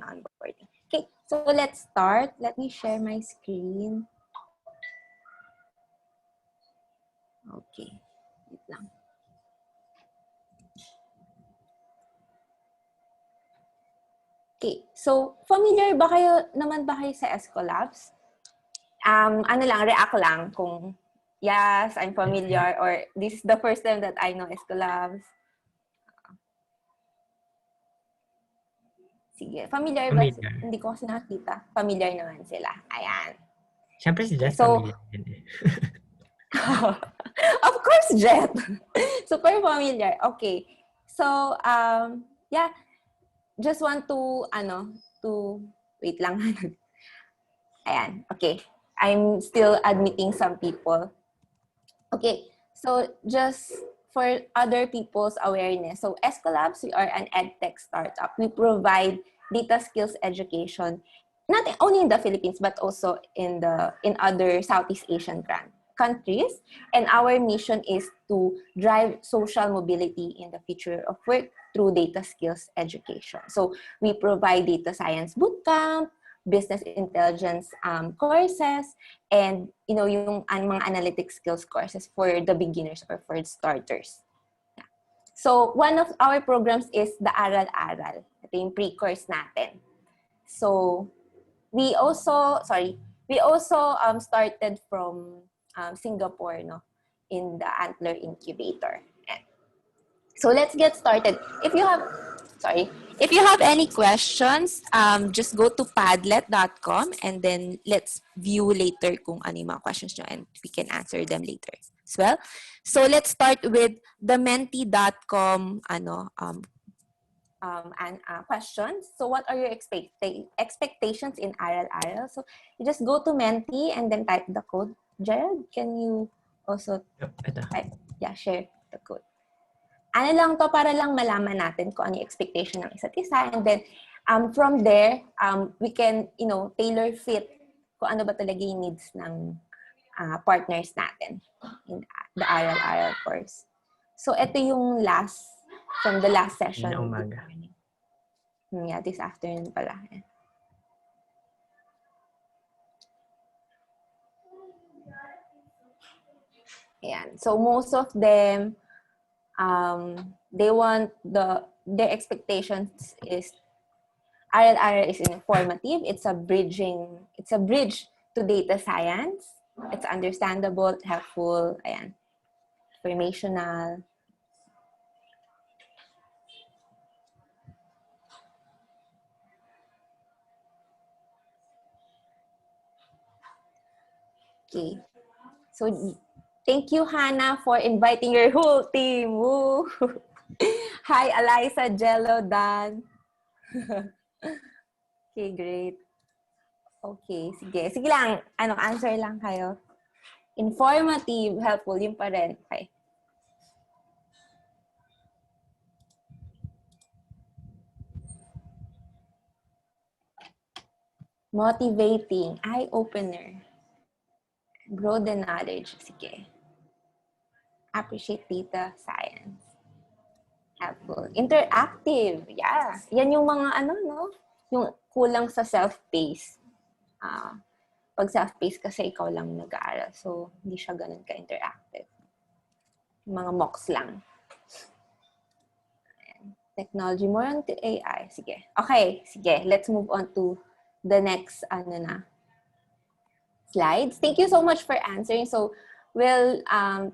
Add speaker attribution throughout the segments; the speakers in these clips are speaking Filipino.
Speaker 1: onboarding. Okay, so let's start. Let me share my screen. Okay, wait lang. Okay, so familiar ba kayo sa Escolabs? Ano lang, react lang kung yes, I'm familiar or this is the first time that I know Escolabs. Sige, familiar ba? Hindi ko kasi nakakita. Familiar naman sila. Ayan.
Speaker 2: Siyempre si Jess
Speaker 1: so,
Speaker 2: familiar din eh.
Speaker 1: Of course, Jet. Super familiar. Okay. So, yeah. Just want to, wait lang. Ayan. Okay. I'm still admitting some people. Okay. So, just for other people's awareness. So, Escolabs, we are an edtech startup. We provide data skills education, not only in the Philippines, but also in other Southeast Asian countries. And our mission is to drive social mobility in the future of work through data skills education. So we provide data science bootcamp, business intelligence courses, and yung mga analytic skills courses for the beginners or for starters. Yeah. So one of our programs is the Aral-Aral. Ito yung pre-course natin. So we also started from Singapore, in the Antler Incubator. So let's get started. If you have any questions, just go to padlet.com and then let's view later kung ano yung mga questions nyo and we can answer them later as well. So let's start with the menti.com questions. So what are your expectations in Aral-Aral? So you just go to Menti and then type the code. Gerald, can you also share the code? Ano lang to, para lang malaman natin kung ano yung expectation ng isa't isa. And then from there, we can tailor fit kung ano ba talaga yung needs ng partners natin in the Aral-Aral course. So ito yung from the last session. Yeah, this afternoon pala. Ayan. So most of them, they want their expectations is Aral-Aral is informative. It's a bridge to data science. It's understandable, helpful, ayan, informational. Okay. So, thank you, Hannah, for inviting your whole team. Woo! Hi, Eliza, Jello, Dan. Okay, great. Okay, sige. Sige lang. Answer lang kayo. Informative, helpful, yun pa rin. Okay. Motivating, eye-opener. Grow the knowledge. Sige. Appreciate data science. Helpful. Interactive. Yeah. Yan yung mga yung kulang sa self-paced. Pag self-paced kasi ikaw lang nag-aaral. So, hindi siya ganun ka-interactive. Mga mocks lang. Ayan. Technology. More on to AI. Sige. Okay. Sige. Let's move on to the next slides. Thank you so much for answering. So we'll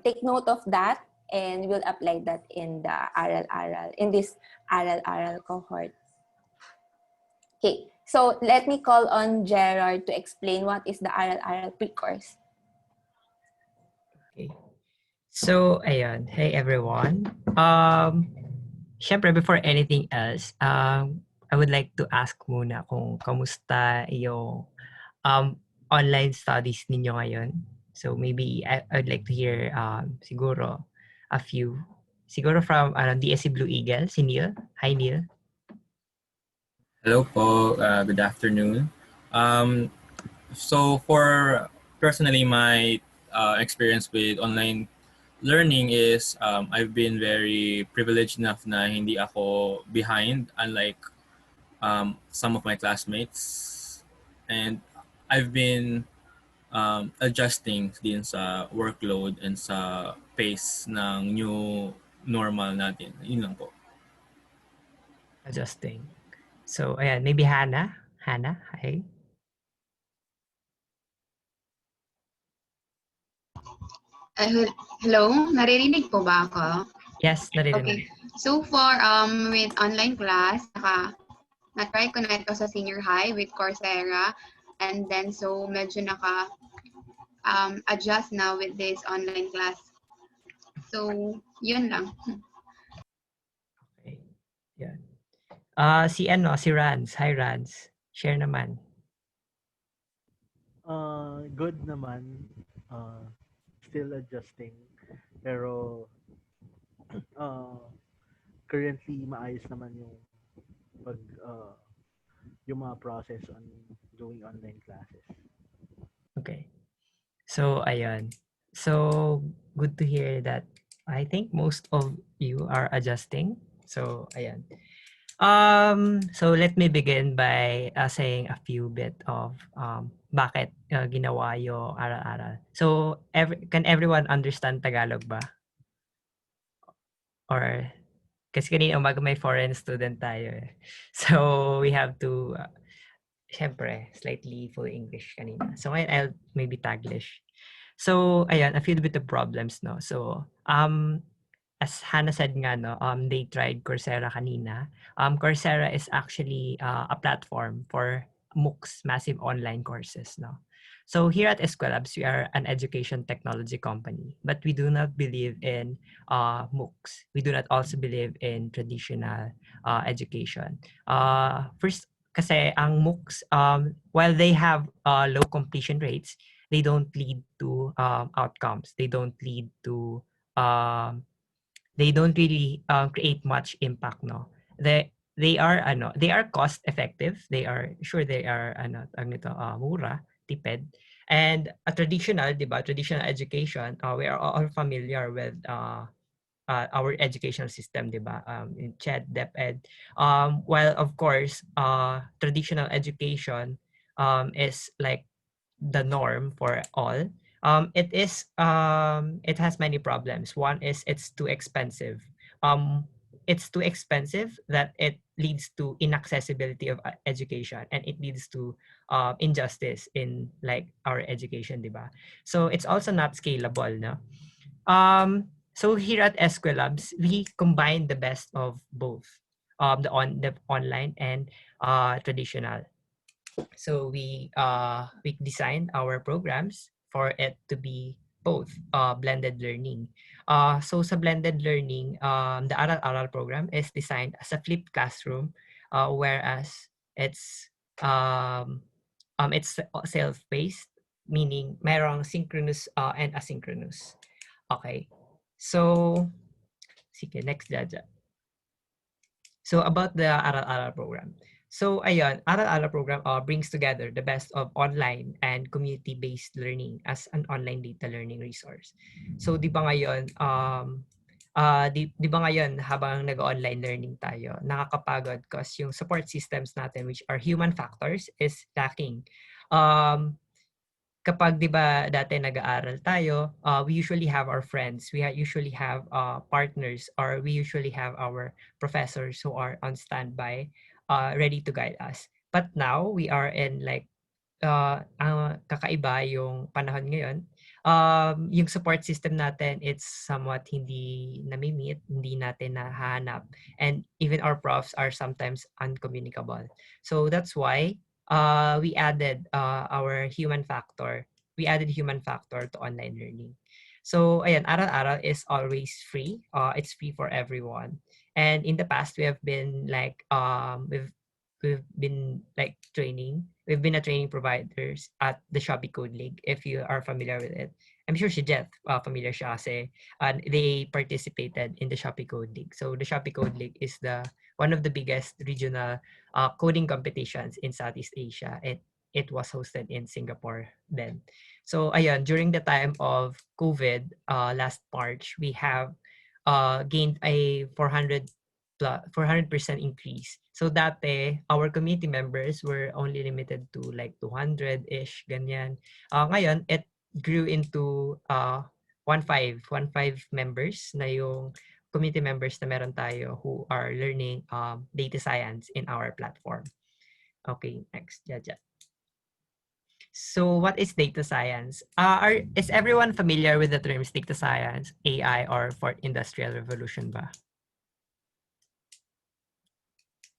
Speaker 1: take note of that and we'll apply that in the this Aral-Aral cohort. Okay, so let me call on Gerard to explain what is the Aral-Aral pre-course.
Speaker 2: Okay. So, ayun. Hey everyone. Syempre, before anything else, I would like to ask muna kung kamusta yung online studies ninyo ngayon. So maybe I'd like to hear siguro a few. Siguro from DSC Blue Eagle, si Neil. Hi, Neil.
Speaker 3: Hello po. Good afternoon. So for personally, my experience with online learning is I've been very privileged enough na hindi ako behind, unlike some of my classmates, and I've been adjusting din sa workload and sa pace ng new normal natin. Yun lang po.
Speaker 2: Adjusting. So, ayan, maybe Hannah. Hannah, hi.
Speaker 4: Hello, naririnig po ba ako?
Speaker 2: Yes, naririnig.
Speaker 4: Okay. So far, with online class, na-try ko na ito sa senior high with Coursera. And then, so medyo adjust now with this online class. So, yun lang.
Speaker 2: Okay. Yan. Si Rans. Hi, Rans. Share naman.
Speaker 5: Good naman. Still adjusting. Pero currently maayos naman yung mga process on doing online classes.
Speaker 2: Okay. So, ayun. So, good to hear that. I think most of you are adjusting. So, ayan. So let me begin by saying a few bit of bakit ginawa yung Aral-Aral. So, can everyone understand Tagalog ba? Or, kasi kanina umaga may foreign student tayo eh. So, we have to, syempre, slightly full English kanina. So, ngayon I'll maybe Taglish. So, ayan, a few bit of problems, no? So, as Hannah said nga, no, they tried Coursera kanina. Coursera is actually a platform for MOOCs, massive online courses, no? So here at Esquelabs, we are an education technology company, but we do not believe in MOOCs. We do not also believe in traditional education. First, kasi ang MOOCs, while they have low completion rates, they don't lead to outcomes. They don't lead to they don't really create much impact, no. They are cost effective. They are mura, tipid. And a traditional, diba, traditional education, we are all familiar with our educational system, diba, in CHED, DepEd. While of course, traditional education is like the norm for all. It has many problems. One is it's too expensive. It's too expensive that it leads to inaccessibility of education, and it leads to injustice in like our education, diba? So it's also not scalable, no? So here at Esquelabs, we combine the best of both, the online and traditional. So we designed our programs for it to be both blended learning. So sa blended learning, the Aral-Aral program is designed as a flipped classroom, whereas it's self-paced, meaning merong synchronous and asynchronous. Okay. So sige, next Jaja. So about the Aral-Aral program. So ayun, Aral-Aral program brings together the best of online and community-based learning as an online data learning resource. So di ba ngayon, di ba ngayon habang nag-online learning tayo, nakakapagod kasi yung support systems natin, which are human factors, is lacking. Kapag 'di ba dati nag-aaral tayo, we usually have our friends, usually have partners, or we usually have our professors who are on standby, ready to guide us. But now we are in like kakaiba yung panahon ngayon. Yung support system natin, it's somewhat hindi nami-meet, hindi natin nahahanap, and even our profs are sometimes uncommunicable. So that's why we added our human factor. We added human factor to online learning. So ayan, Aral-Aral is always free. It's free for everyone. And in the past, we have been like we've been like training. We've been a training providers at the Shopee Code League, if you are familiar with it. I'm sure si Jet familiar siya kasi they participated in the Shopee Code League. So the Shopee Code League is one of the biggest regional coding competitions in Southeast Asia. It was hosted in Singapore then. So ayun, during the time of COVID, last March, we have gained a 400 400% increase. So dati, our community members were only limited to like 200-ish, ganyan. Ngayon, it grew into 15 members na yung community members na meron tayo who are learning data science in our platform. Okay, next, Jaja. So what is data science? Is everyone familiar with the terms data science, AI, or fourth industrial revolution ba?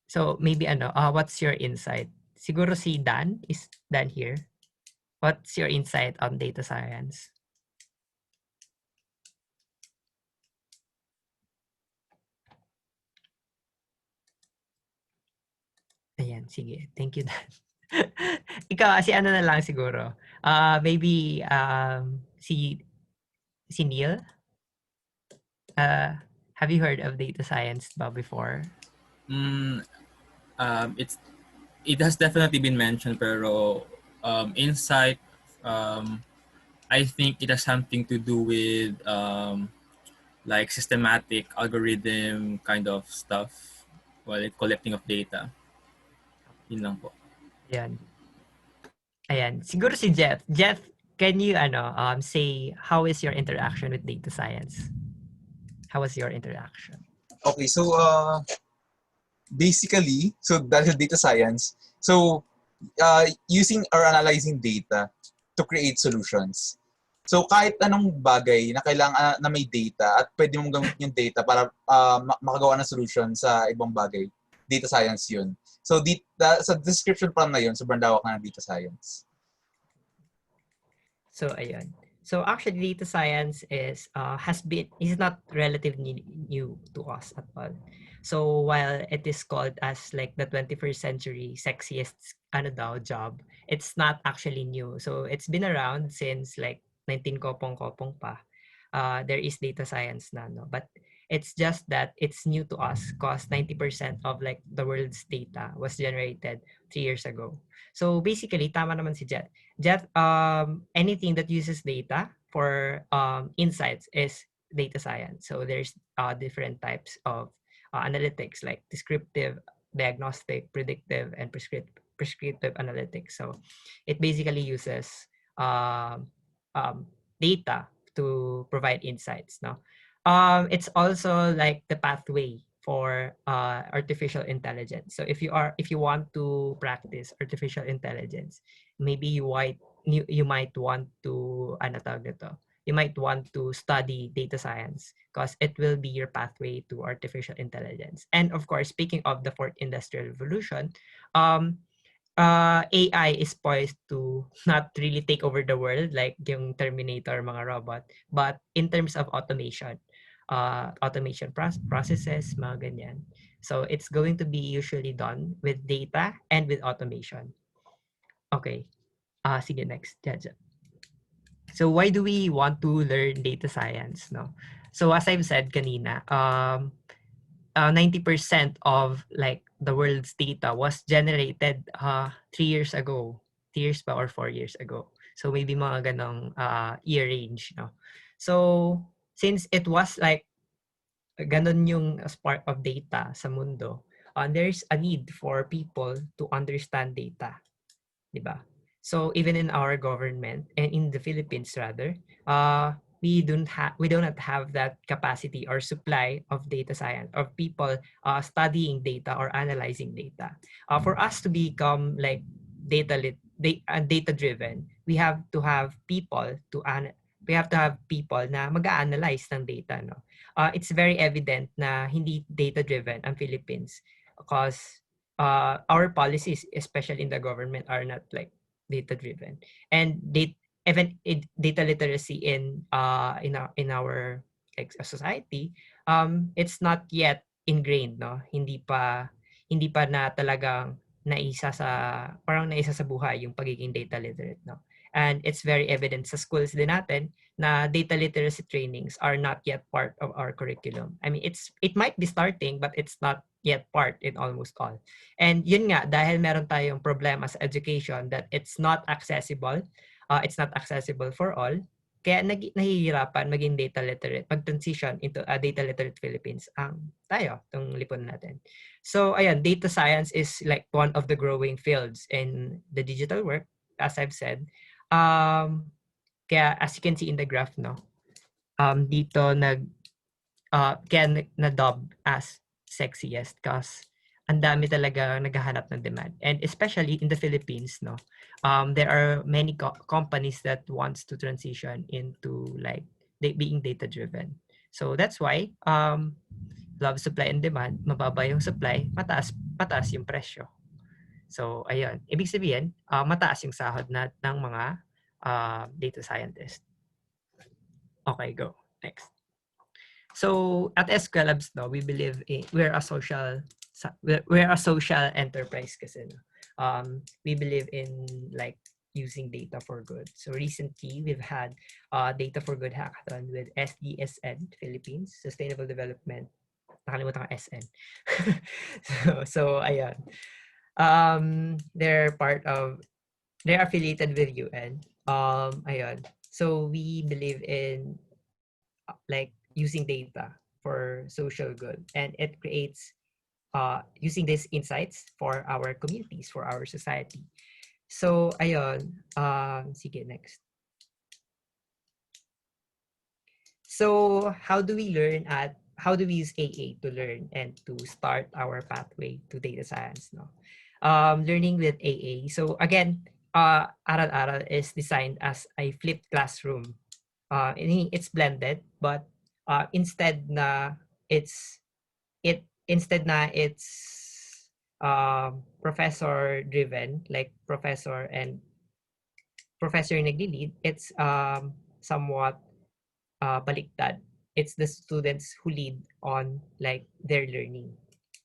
Speaker 2: So maybe what's your insight? Siguro si Dan, is Dan here? What's your insight on data science? Ayan, sige. Thank you, Dan. Ikaw, si ano na lang siguro. Maybe si Neil? Have you heard of data science ba before?
Speaker 3: It has definitely been mentioned, pero insight, I think it has something to do with like systematic algorithm kind of stuff while collecting of data. Yun lang po.
Speaker 2: Ayan. Ayan. Siguro si Jeff. Jeff, can you say how is your interaction with data science? How was your interaction?
Speaker 6: Okay, so basically, so that is data science. So using or analyzing data to create solutions. So kahit anong bagay na kailangan na may data at pwede mong gamitin yung data para makagawa ng solution sa ibang bagay, data science yun. So sa description pa na yun, sobrang lawak na ng data science.
Speaker 2: So ayun. So actually, data science is not relatively new to us at all. So while it is called as like the 21st century sexiest job, it's not actually new. So it's been around since like 19 kopong-kopong pa. There is data science na, no? But it's just that it's new to us because 90% of like the world's data was generated 3 years ago. So basically, tama naman si Jet. Jet, anything that uses data for insights is data science. So there's different types of analytics like descriptive, diagnostic, predictive, and prescriptive analytics. So it basically uses data to provide insights. No, it's also like the pathway for artificial intelligence. So if you want to practice artificial intelligence, maybe you might want to you might want to study data science because it will be your pathway to artificial intelligence. And of course, speaking of the fourth industrial revolution, AI is poised to not really take over the world like yung Terminator, mga robot, but in terms of automation, processes, mga ganyan. So it's going to be usually done with data and with automation. Okay. Sige, next. Jaja. So why do we want to learn data science? No. So as I've said kanina, 90% of like the world's data was generated 3 years ago, 3 years pa or 4 years ago. So maybe mga ganong year range, no. So since it was like ganon yung spark of data sa mundo, there's a need for people to understand data, di ba? So even in our government and in the Philippines rather, we do not have that capacity or supply of data science, of people studying data or analyzing data. For us to become like data driven, we have to have people na mag-analyze ng data, no. It's very evident na hindi data driven ang Philippines because our policies, especially in the government, are not like data driven, and data literacy in our like society, it's not yet ingrained, no. Hindi pa na talagang naisa sa buhay yung pagiging data literate, no. And it's very evident sa schools din natin na data literacy trainings are not yet part of our curriculum. I mean, it might be starting, but it's not yet part in almost all. And yun nga, dahil meron tayong problema sa education that it's not accessible for all, kaya nahihirapan maging data literate, pag-transition into a data literate Philippines tayo, itong lipon natin. So, ayan, data science is like one of the growing fields in the digital work, as I've said. Kaya as you can see in the graph, no, dito kaya na-dub as sexiest because ang dami talaga naghahanap ng demand. And especially in the Philippines, no, there are many companies that wants to transition into like being data-driven. So that's why love supply and demand, mababa yung supply, mataas yung presyo. So ayun, ibig sabihin, mataas yung sahod ng mga data scientist. Okay, go. Next. So at SQL Labs, no, we believe we're a social enterprise kasi. No? We believe in like using data for good. So recently we've had data for good hackathon with SDSN Philippines, Sustainable Development. Nakalimutan ko SN. so ayan. They're affiliated with UN. Ayun. So we believe in like using data for social good, and it creates using these insights for our communities, for our society. So ayun, sige, next. So how do we use AA to learn and to start our pathway to data science? No, learning with AA. So again, Aral-Aral is designed as a flipped classroom. It's blended, but instead na it's professor driven, like professor nagli-lead, it's somewhat baliktad. It's the students who lead on like their learning,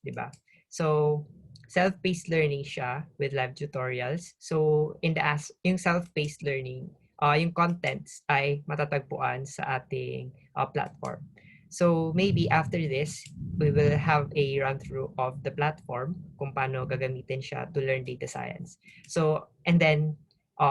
Speaker 2: diba? So self-paced learning siya with live tutorials. So yung self-paced learning, yung contents ay matatagpuan sa ating platform. So maybe after this, we will have a run-through of the platform kung paano gagamitin siya to learn data science. So, and then,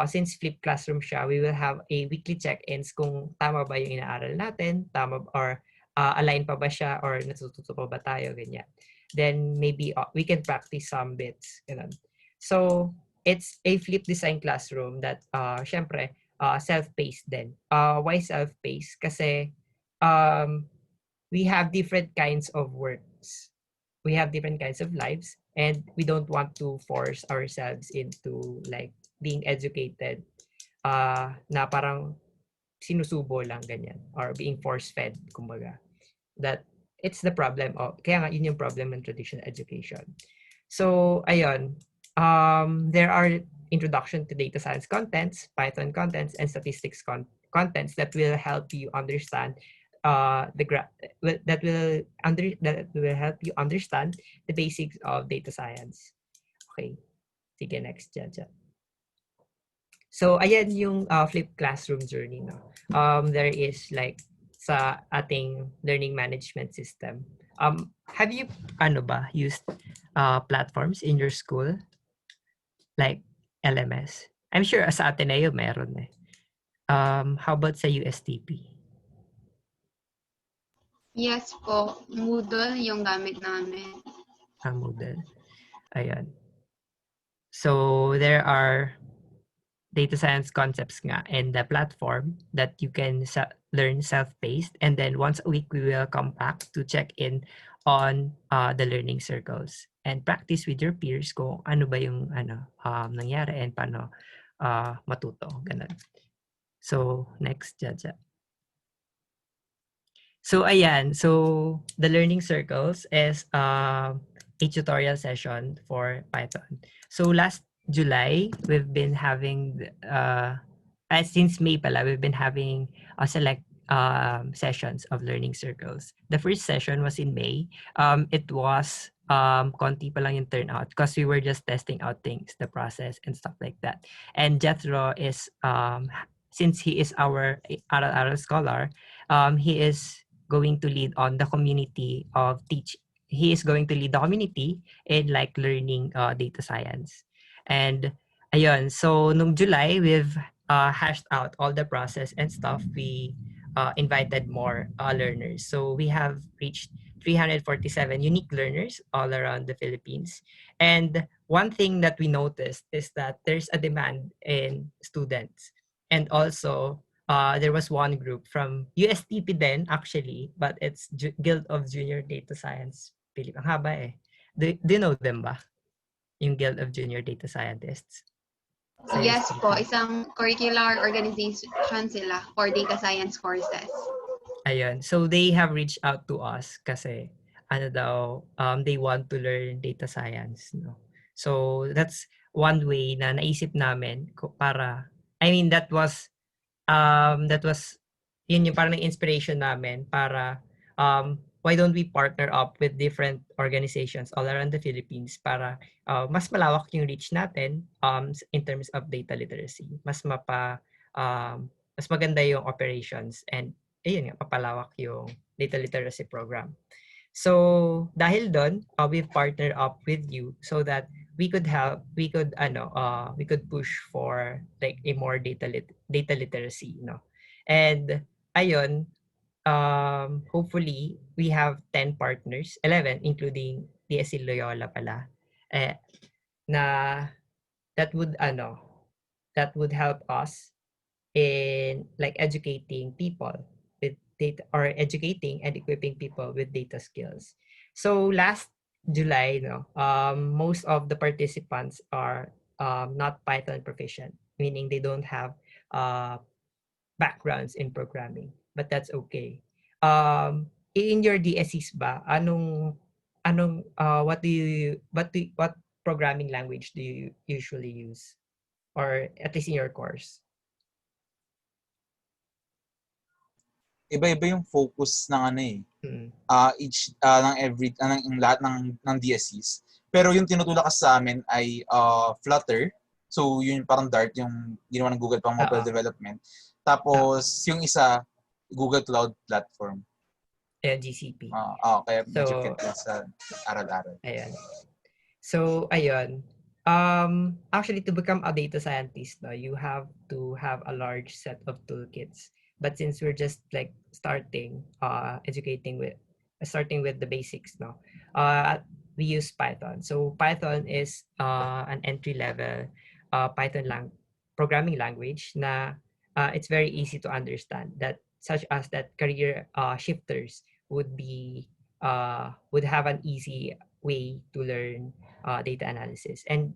Speaker 2: since flipped classroom siya, we will have a weekly check-ins kung tama ba yung inaaral natin, or align pa ba siya, or natututo pa ba tayo, ganyan. Then maybe we can practice some bits. Ganun. So, it's a flipped design classroom that, syempre, self-paced din. Why self-paced? Kasi, we have different kinds of works. We have different kinds of lives, and we don't want to force ourselves into like being educated na parang sinusubo lang ganyan, or being force-fed, kumbaga. That it's the problem of, kaya nga yun yung problem ng traditional education. So, ayun, there are introduction to data science contents, Python contents, and statistics contents that will help you understand that will help you understand the basics of data science. Okay, sige, next, Jaja. So ayan yung flipped classroom journey, no. There is like sa ating learning management system. Have you used platforms in your school like LMS? I'm sure sa Ateneo meron eh. How about sa USTP?
Speaker 4: Yes po, Moodle yung gamit namin.
Speaker 2: Moodle. Ayan. So there are data science concepts nga in the platform that you can learn self-paced, and then once a week we will come back to check in on the learning circles and practice with your peers kung ano ba yung nangyari and paano matuto, ganun. So next, Jaja. So ayan, so the learning circles is a tutorial session for Python. So last July, we've been having since May pala, we've been having select sessions of learning circles. The first session was in May. It was konti pa lang yung turnout because we were just testing out things, the process and stuff like that. And Jethro is since he is our Aral-Aral scholar, he is going to lead on the community of he is going to lead the community in like learning data science. And ayun, so nung July, we've hashed out all the process and stuff, we invited more learners. So we have reached 347 unique learners all around the Philippines. And one thing that we noticed is that there's a demand in students. And also, there was one group from USTP then, actually, but it's Guild of Junior Data Science. Ang haba eh. Do you know them ba? Yung Guild of Junior Data Scientists? Sa
Speaker 4: Yes po,
Speaker 2: USTP.
Speaker 4: isang curricular organization sila for data science courses.
Speaker 2: Ayun. So they have reached out to us kasi ano daw, they want to learn data science, no. So that's one way na naisip namin para, I mean, that was yun yung parang inspiration namin para why don't we partner up with different organizations all around the Philippines para mas malawak yung reach natin in terms of data literacy. Mas maganda yung operations, and ayun nga, papalawak yung data literacy program. So dahil doon, we've partnered up with you so that we could push for like a more data literacy, no. And ayun, hopefully we have 10 partners, 11 including DSC Loyola pala, na that would help us in like educating people with data, or educating and equipping people with data skills. So last July, most of the participants are not Python proficient, meaning they don't have backgrounds in programming, but that's okay. In your DSCs ba, what programming language do you usually use, or at least in your course?
Speaker 6: Iba-iba yung focus ng ano eh. Each ng lahat ng DSCs. Pero yung tinutulak sa amin ay Flutter. So yun parang Dart, yung ginawa ng Google pang mobile development. Tapos yung isa, Google Cloud Platform.
Speaker 2: GCP.
Speaker 6: Kaya medyo fit sa Aral-Aral.
Speaker 2: Ayan. So ayun. Actually, to become a data scientist, you have to have a large set of toolkits. But since we're just like starting with the basics, we use Python. So Python is an entry-level programming language na it's very easy to understand, that such as that career shifters would have an easy way to learn data analysis. And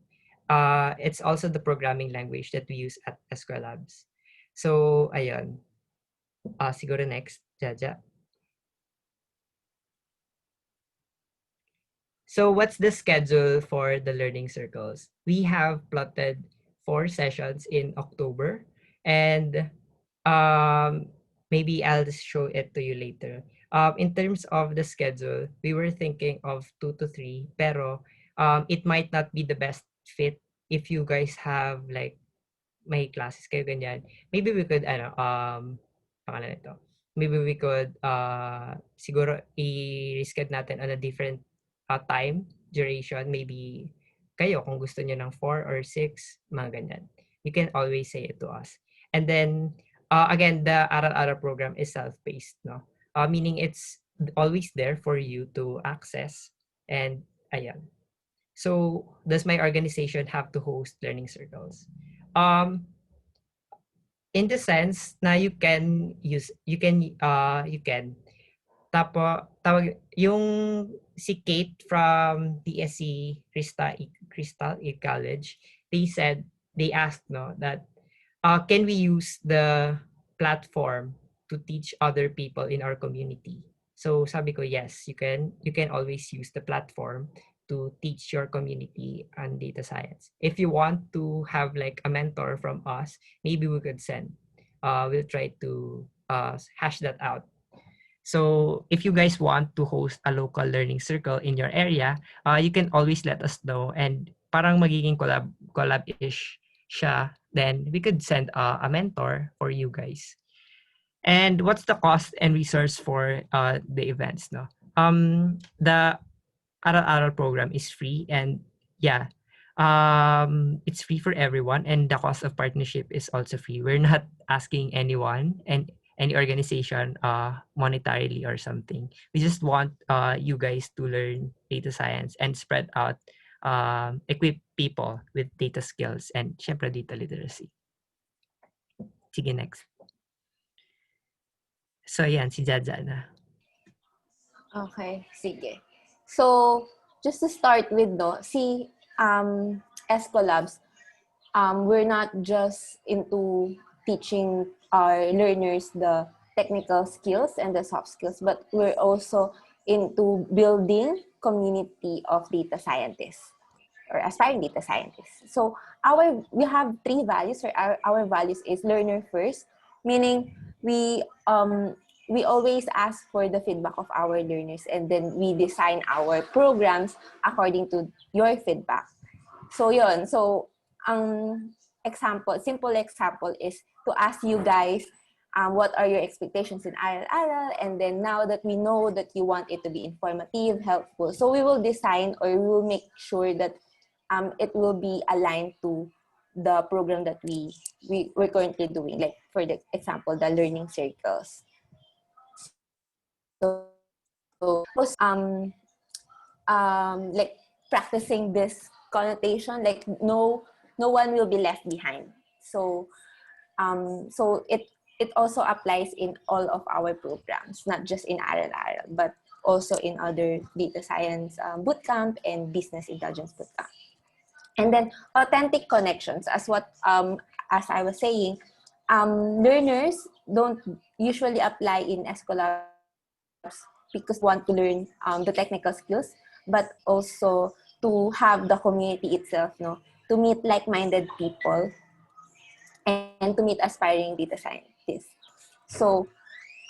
Speaker 2: it's also the programming language that we use at SQL Labs. So ayun. Siguro next, Jaja. So what's the schedule for the learning circles? We have plotted 4 sessions in October, and maybe I'll just show it to you later. In terms of the schedule, we were thinking of 2 to 3, pero it might not be the best fit if you guys have like may classes kayo ganyan. Maybe we could maybe we could siguro i-reschedule natin on a different time duration. Maybe kayo kung gusto niyo ng 4 or 6, mga ganyan. You can always say it to us. And then again, the Aral-Aral program is self-paced, no? Meaning it's always there for you to access. And ayan. So does my organization have to host learning circles? In the sense na you can tawag yung si Kate from DSC Crystal College, they asked that can we use the platform to teach other people in our community. So sabi ko, yes, you can always use the platform to teach your community on data science. If you want to have like a mentor from us, maybe we could send. We'll try to hash that out. So if you guys want to host a local learning circle in your area, you can always let us know, and parang magiging collab-ish siya. Then we could send a mentor for you guys. And what's the cost and resource for the events? The Aral-Aral program is free, and yeah, It's free for everyone, and the cost of partnership is also free. We're not asking anyone and any organization monetarily or something. We just want you guys to learn data science and spread out, equip people with data skills and syempre data literacy. Sige, next. So yan, si Jaja na.
Speaker 1: Okay, sige. So, just to start with, no, si Escolabs, we're not just into teaching our learners the technical skills and the soft skills, but we're also into building community of data scientists or aspiring data scientists. So we have 3 values, or our values is learner first, meaning we always ask for the feedback of our learners, and then we design our programs according to your feedback. So yun, so ang simple example is to ask you guys what are your expectations in Aral-Aral, and then now that we know that you want it to be informative, helpful, so we will design, or we will make sure that it will be aligned to the program that we're currently doing, like for the example, the learning circles. So like practicing this connotation, like no one will be left behind. So it also applies in all of our programs, not just in Aral-Aral, but also in other data science bootcamp and business intelligence bootcamp. And then authentic connections, as I was saying, learners don't usually apply in Escolabs because they want to learn the technical skills, but also to have the community itself, no, to meet like-minded people and to meet aspiring data scientists. So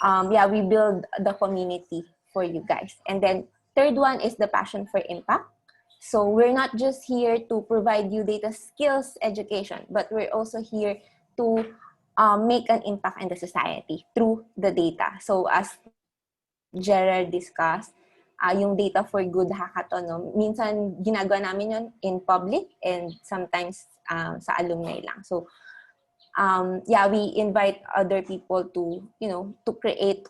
Speaker 1: we build the community for you guys. And then third one is the passion for impact. So we're not just here to provide you data skills education, but we're also here to make an impact in the society through the data. So as Gerard discussed, yung Data for Good hackathon, no? Minsan ginagawa namin yun in public and sometimes sa alumni lang. So we invite other people to,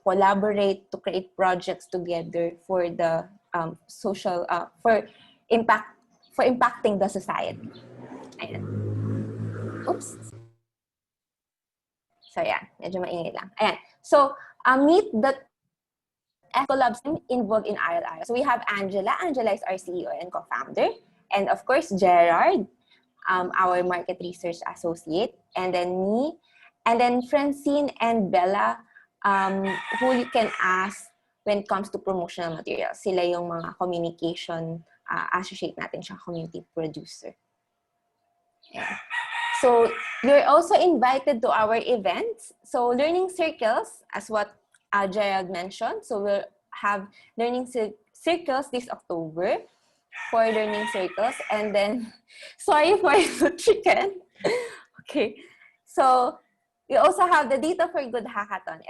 Speaker 1: collaborate, to create projects together for the social, for impacting the society. Ayan. Oops. So, medyo maingay lang. Ayan. So, meet the Escolabs involved in Aral-Aral. So, we have Angela. Angela is our CEO and co-founder. And of course, Gerard, our market research associate, and then me, and then Francine and Bella, who you can ask when it comes to promotional materials. Sila yung mga communication associate natin siya, community producer. Yeah. So you're also invited to our events. So learning circles, as what Gerald mentioned. So we'll have learning circles this October. 4 learning circles, and then sorry for the chicken. Okay, so we also have the Data for Good hackathon.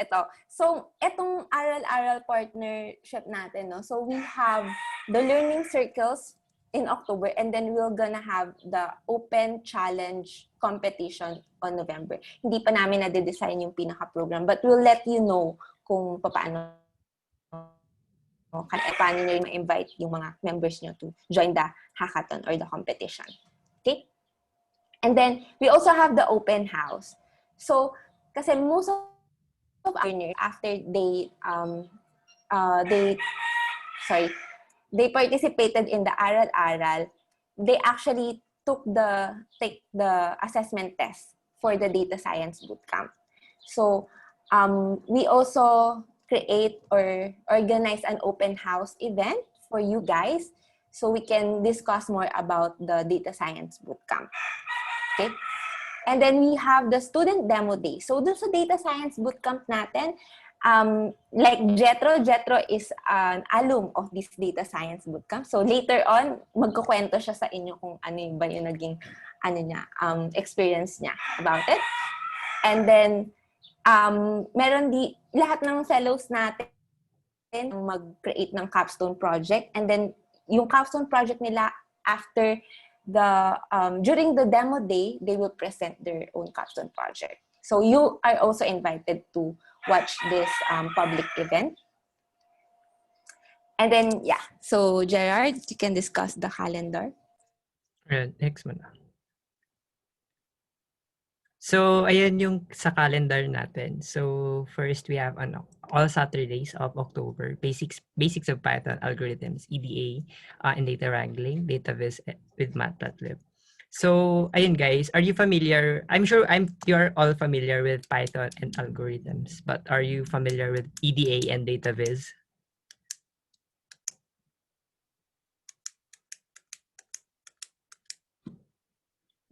Speaker 1: Etong Aral-Aral partnership natin, no. So we have the learning circles in October, and then we're gonna have the open challenge competition on November. Hindi pa namin na-design yung pinaka-program, but we'll let you know kung paano paano nyo ma-invite yung mga members nyo to join the hackathon or the competition. Okay? And then, we also have the open house. So, kasi most of our learners, after they participated in the Aral-Aral, they actually take the assessment test for the data science bootcamp. So, we also create or organize an open house event for you guys so we can discuss more about the data science bootcamp. Okay? And then we have the student demo day. So dun sa data science bootcamp natin, like Jetro is an alum of this data science bootcamp. So later on, magkukwento siya sa inyo kung ano ba yung naging experience niya about it. And then, meron lahat ng fellows natin mag-create ng capstone project, and then yung capstone project nila after during the demo day, they will present their own capstone project. So you are also invited to watch this public event. And then, yeah. So, Gerard, you can discuss the calendar.
Speaker 2: Next mo na. So, ayun yung sa calendar natin. So, first we have all Saturdays of October, basics of Python algorithms, EDA, and data wrangling, data viz with Matplotlib. So, ayun guys, are you familiar? I'm sure you're all familiar with Python and algorithms, but are you familiar with EDA and data viz?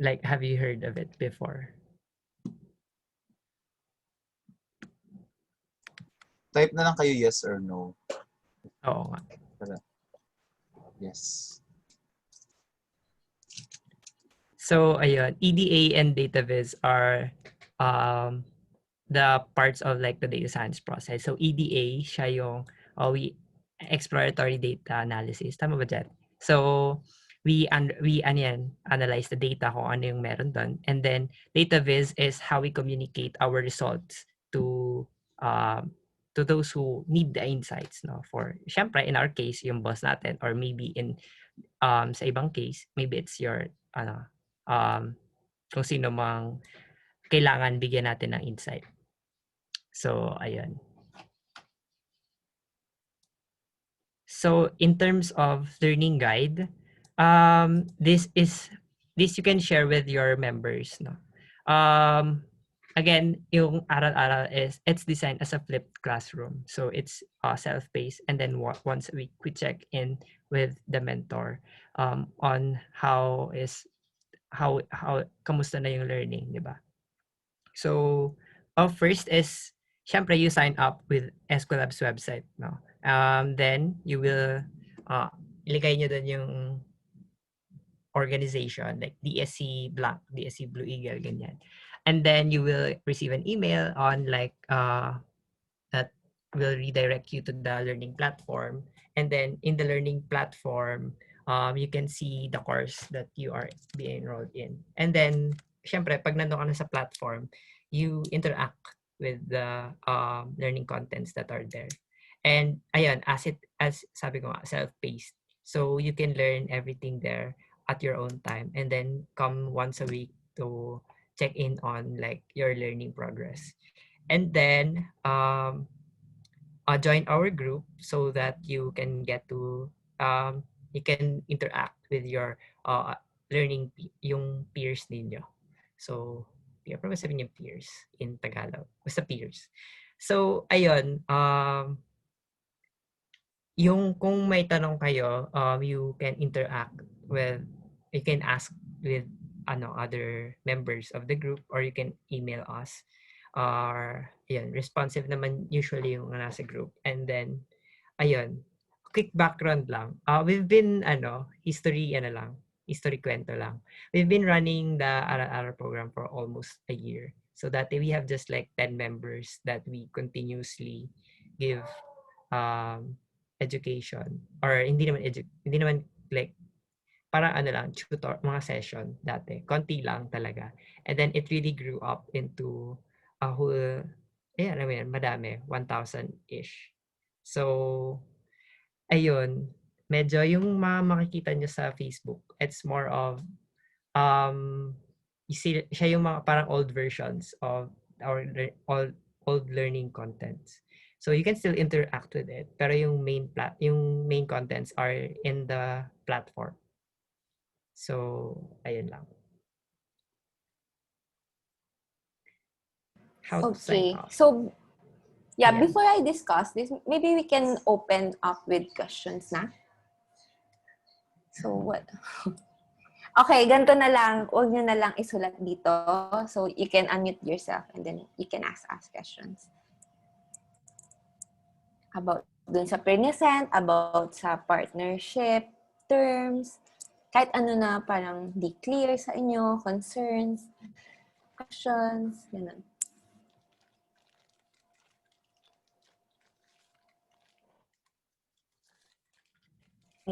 Speaker 2: Like, have you heard of it before?
Speaker 6: Type na lang kayo yes or no.
Speaker 2: Oo nga.
Speaker 6: Yes.
Speaker 2: So, ayun, EDA and data viz are the parts of like the data science process. So, EDA, siya yung exploratory data analysis. Tama ba dyan? So, we analyze the data kung ano yung meron doon. And then, data viz is how we communicate our results to those who need the insights, no? For, syempre, in our case, yung boss natin, or maybe in sa ibang case, maybe it's your kung sino mang kailangan bigyan natin ng insight. So, ayun. So, in terms of learning guide, this you can share with your members, no? Again, yung Aral-Aral it's designed as a flipped classroom. So it's self-paced, and then once a week we check in with the mentor on how kamusta na yung learning, di ba? So, first is, syempre, you sign up with Escolab's website, no? Then you will ilagay nyo dun yung organization like DSC Blank, DSC Blue Eagle, ganyan. And then you will receive an email on like that will redirect you to the learning platform. And then in the learning platform, you can see the course that you are being enrolled in. And then, syempre, pag nandun ka na sa platform, you interact with the learning contents that are there. And ayun, as sabi ko nga, self-paced. So you can learn everything there at your own time, and then come once a week to check in on like your learning progress. And then join our group so that you can get to you can interact with your learning yung peers ninyo. So, paano ba sabihin yung peers in Tagalog? Basta peers. So, ayun, yung kung may tanong kayo, you can interact with, you can ask with other members of the group, or you can email us. Ayun, responsive naman usually yung nasa group. And then, ayun, quick background lang. We've been, history kwento lang. We've been running the Aral-Aral program for almost a year. So that we have just like 10 members that we continuously give education, or hindi naman like para lang tutor, mga session dati, konti lang talaga. And then it really grew up into a whole, madami, 1,000-ish. So, ayun, medyo yung makikita nyo sa Facebook, it's more of siya yung mga parang old versions of our old learning contents. So you can still interact with it, pero yung main contents are in the platform. So, ayun lang. How to sign off.
Speaker 1: So, yeah,
Speaker 2: Yeah.
Speaker 1: before I discuss this, maybe we can open up with questions na. So, what? Okay, ganito na lang. Huwag nyo na lang isulat dito. So, you can unmute yourself and then you can ask questions. About dun sa present, about sa partnership, terms, kahit ano na parang di clear sa inyo, concerns, questions, ganun.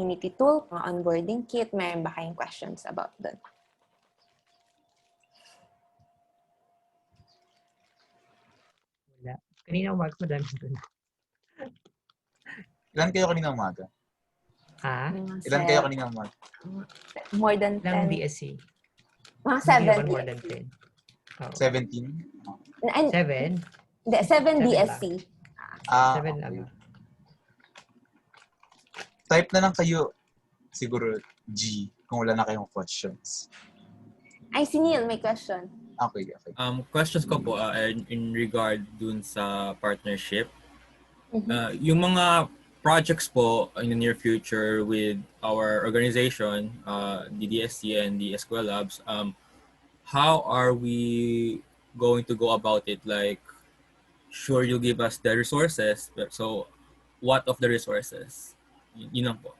Speaker 1: community tool, mga onboarding kit, meron ba kayong questions about doon?
Speaker 2: Wala. Kanina umaga ko dami dun.
Speaker 6: Ilan kayo kanina umaga?
Speaker 2: Ha?
Speaker 1: Mga
Speaker 6: Ilan kayo kanina umaga?
Speaker 1: more than
Speaker 2: Ilang
Speaker 1: 10.
Speaker 2: DSC?
Speaker 1: Mga
Speaker 2: Hindi
Speaker 1: 7
Speaker 2: naman more than
Speaker 1: DSC.
Speaker 2: 10. Oh.
Speaker 6: 17?
Speaker 1: And,
Speaker 2: 7?
Speaker 1: hindi, 7
Speaker 2: 7
Speaker 1: DSC.
Speaker 6: Ah,
Speaker 2: 7
Speaker 6: okay.
Speaker 2: lang.
Speaker 6: Type na lang kayo, siguro G, kung wala na kayong questions.
Speaker 1: Ay, si Neil, may question.
Speaker 6: Okay.
Speaker 3: Questions ko po in regard dun sa partnership.
Speaker 1: Mhm.
Speaker 3: Yung mga projects po in the near future with our organization, DDSC and the SQL Labs, how are we going to go about it? Like, sure, you give us the resources, but so what of the resources? Yun lang po.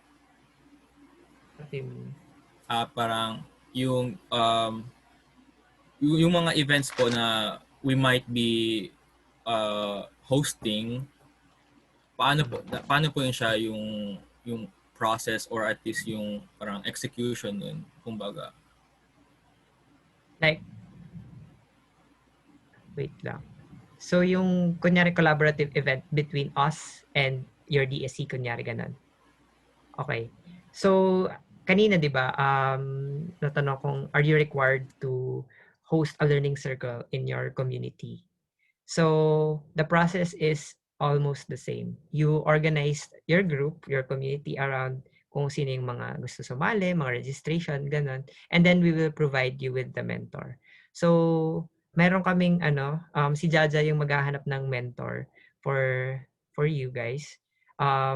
Speaker 3: Parang yung mga events po na we might be hosting, paano po yun siya yung process or at least yung parang execution nun, kumbaga.
Speaker 2: Like, wait lang. So, yung kunyari collaborative event between us and your DSC, kunyari ganun. Okay. So, kanina, di ba, natanong kung, are you required to host a learning circle in your community? So, the process is almost the same. You organize your group, your community around kung sino yung mga gusto sumali, mga registration, ganun. And then we will provide you with the mentor. So, meron kaming si Jaja yung maghahanap ng mentor for you guys.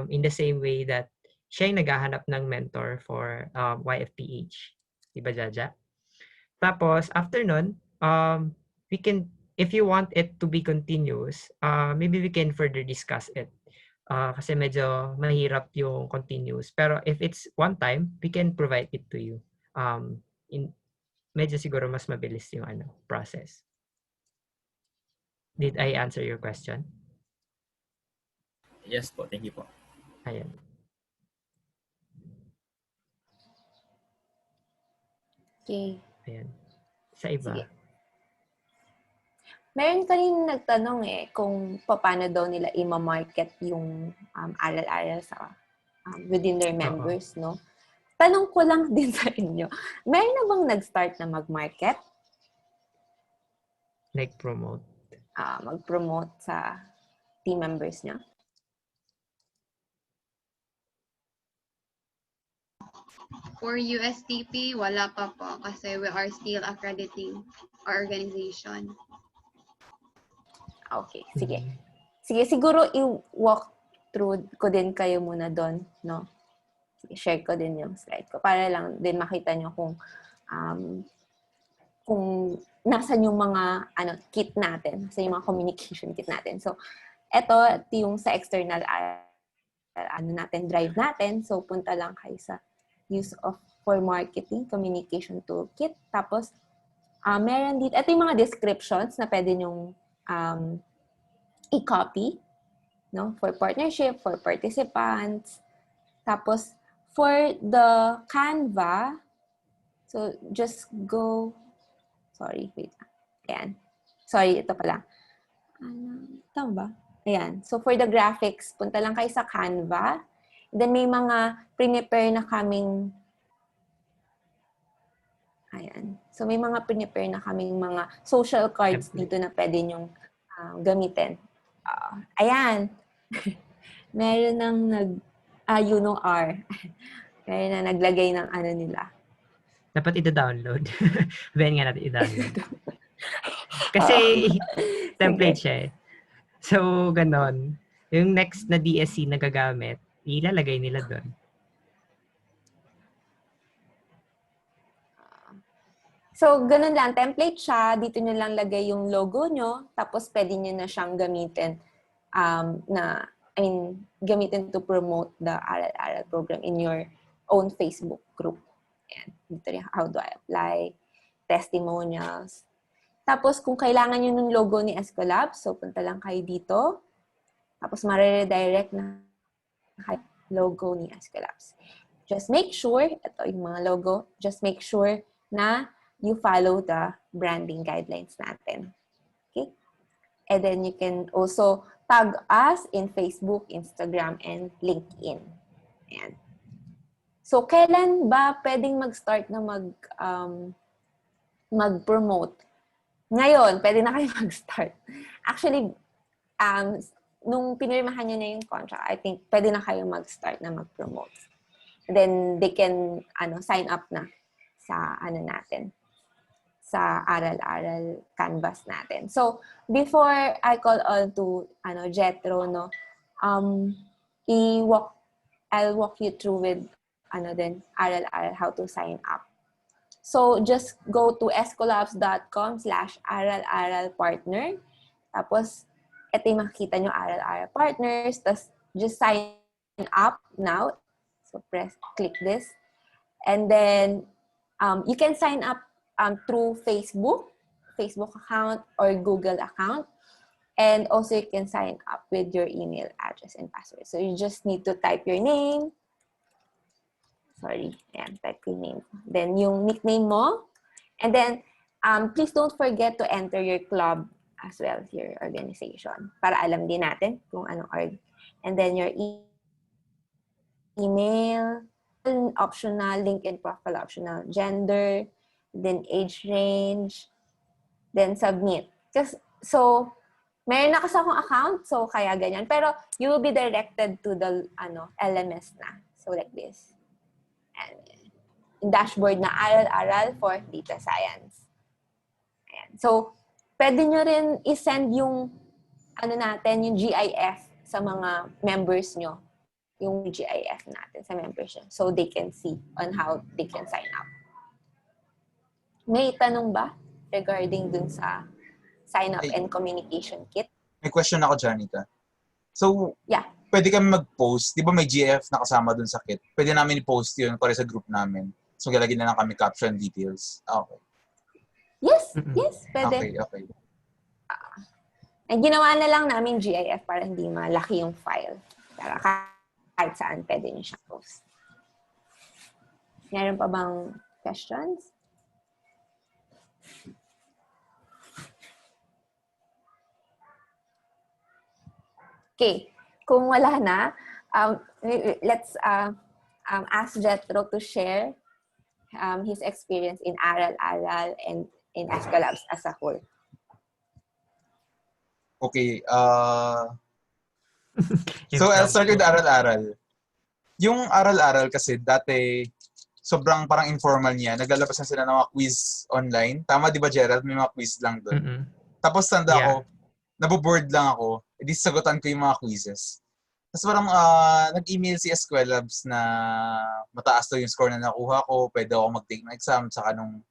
Speaker 2: In the same way that siya yung naghahanap ng mentor for YFPH. Diba, Jaja? Tapos, after nun, we can, if you want it to be continuous, maybe we can further discuss it. Kasi medyo mahirap yung continuous. Pero if it's one time, we can provide it to you. Medyo siguro mas mabilis yung process. Did I answer your question?
Speaker 3: Yes po, thank you po.
Speaker 2: Ayan.
Speaker 1: Okay.
Speaker 2: Ayan. Sa iba.
Speaker 1: Sige. Meron kanina nagtanong kung paano daw nila i-market yung Aral-Aral sa within their members, no? Tanong ko lang din sa inyo, meron na bang nag-start na mag-market?
Speaker 2: Like promote.
Speaker 1: Mag-promote sa team members niya?
Speaker 4: For USTP, wala pa po kasi we are still accrediting our organization.
Speaker 1: Okay, sige. Sige, siguro i-walk through ko din kayo muna doon, no? Sige, share ko din yung slide ko para lang din makita nyo kung nasan yung mga kit natin, sa yung mga communication kit natin. So, ito yung sa external natin, drive natin. So, punta lang kayo sa use of for marketing communication toolkit. Tapos, meron dito, ito yung mga descriptions na pwede nyong i-copy, no? For partnership, for participants. Tapos, for the Canva, so just go, sorry, wait. Ayan. Sorry, ito pala. Tama ba? Ayan. So, for the graphics, punta lang kayo sa Canva. Then, may mga prepare na kaming, ayan. So, may mga prepare na kaming mga social cards dito na pwede nyong gamitin. Ayan. Meron nang R. Meron na naglagay ng nila.
Speaker 2: Dapat ida-download. Bayan nga natin i-download. Kasi template siya eh. So, ganon. Yung next na DSC na gagamit, ilalagay nila doon.
Speaker 1: So, ganun lang. Template siya. Dito nyo lang lagay yung logo nyo. Tapos, pwede nyo na siyang gamitin gamitin to promote the Aral-Aral program in your own Facebook group. Ayan. Dito rin, how do I apply? Testimonials. Tapos, kung kailangan nyo ng logo ni Escolab, so punta lang kayo dito. Tapos, mariredirect na logo ni Escolabs. just make sure, ito yung mga logo, just make sure na you follow the branding guidelines natin. Okay? And then you can also tag us in Facebook, Instagram, and LinkedIn. Ayan. So, kailan ba pwedeng mag-start na mag-promote? Ngayon, pwede na kayo mag-start. Actually, nung pinirmahan nyo na yung contract, I think pwede na kayo mag-start na mag-promote. Then, they can sign up na sa natin, sa Aral-Aral canvas natin. So, before I call on to Jetro, no, I'll walk you through with Aral-Aral how to sign up. So, just go to escolabs.com/Aral-Aral-partner. Tapos, ito yung makikita nyo, Aral-Aral partners. Tapos, just sign up now. So, click this. And then, you can sign up through Facebook account or Google account. And also, you can sign up with your email address and password. So, you just need to type your name. Sorry, ayan, type your name. Then, yung nickname mo. And then, please don't forget to enter your club as well, your organization. Para alam din natin kung anong org. And then, your email, optional, LinkedIn profile optional, gender, then age range, then submit. So, meron na kasi akong account, so kaya ganyan. Pero, you will be directed to the LMS na. So, like this. And dashboard na Aral-Aral for data science. Ayan. So, pwede nyo rin isend yung natin, yung GIF sa mga members nyo. Yung GIF natin sa members nyo. So, they can see on how they can sign up. May tanong ba regarding dun sa sign up and communication kit?
Speaker 6: May question ako, Janica. So,
Speaker 1: Yeah.
Speaker 6: pwede kami mag-post. Di ba may GF na kasama dun sa kit? Pwede namin i-post yun para sa group namin. So, galagin na lang kami caption details. Okay.
Speaker 1: Yes, pwede.
Speaker 6: Okay.
Speaker 1: Ginawa na lang namin GIF para hindi malaki yung file. Para kahit saan pwede nyo siya post. Meron pa bang questions? Okay. Kung wala na, let's ask Jetro to share his experience in Aral-Aral and in Escolabs as a whole.
Speaker 6: Okay. So, I'll start with Aral-Aral. Yung Aral-Aral kasi dati, sobrang parang informal niya. Naglalabas na sila ng mga quiz online. Tama, di ba, Gerald? May mga quiz lang doon. Tapos tanda ko, naboboard lang ako. Edi sagutan ko yung mga quizzes. Tapos parang nag-email si Escolabs na mataas daw yung score na nakuha ko. Pwede ako mag-take ng exam sa kanong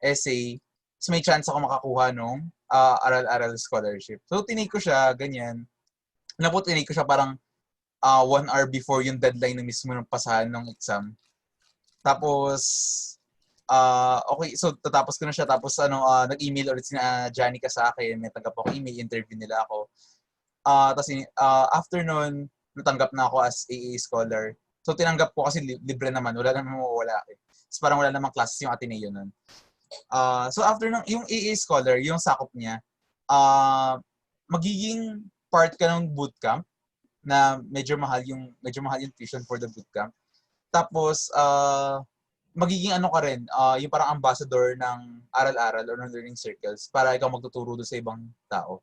Speaker 6: essay. Tapos may chance ako makakuha nung Aral-Aral scholarship. So, tinake ko siya, ganyan. Tinake ko siya parang 1 hour before yung deadline na mismo ng pasahan ng exam. Tapos, okay, so tatapos ko na siya. Tapos nag-email ulit si Janica sa akin. May tanggap ako email, interview nila ako. Tapos after nun, natanggap na ako as AA scholar. So tinanggap ko kasi libre naman. Wala namang mawawala. Tapos parang wala namang classes yung Ateneo nun. So after nung yung AA scholar, yung sakop niya, magiging part ka ng bootcamp na medyo mahal yung tuition for the bootcamp. Tapos magiging ka rin, yung parang ambassador ng Aral-Aral or ng learning circles para ikaw magtuturo doon sa ibang tao.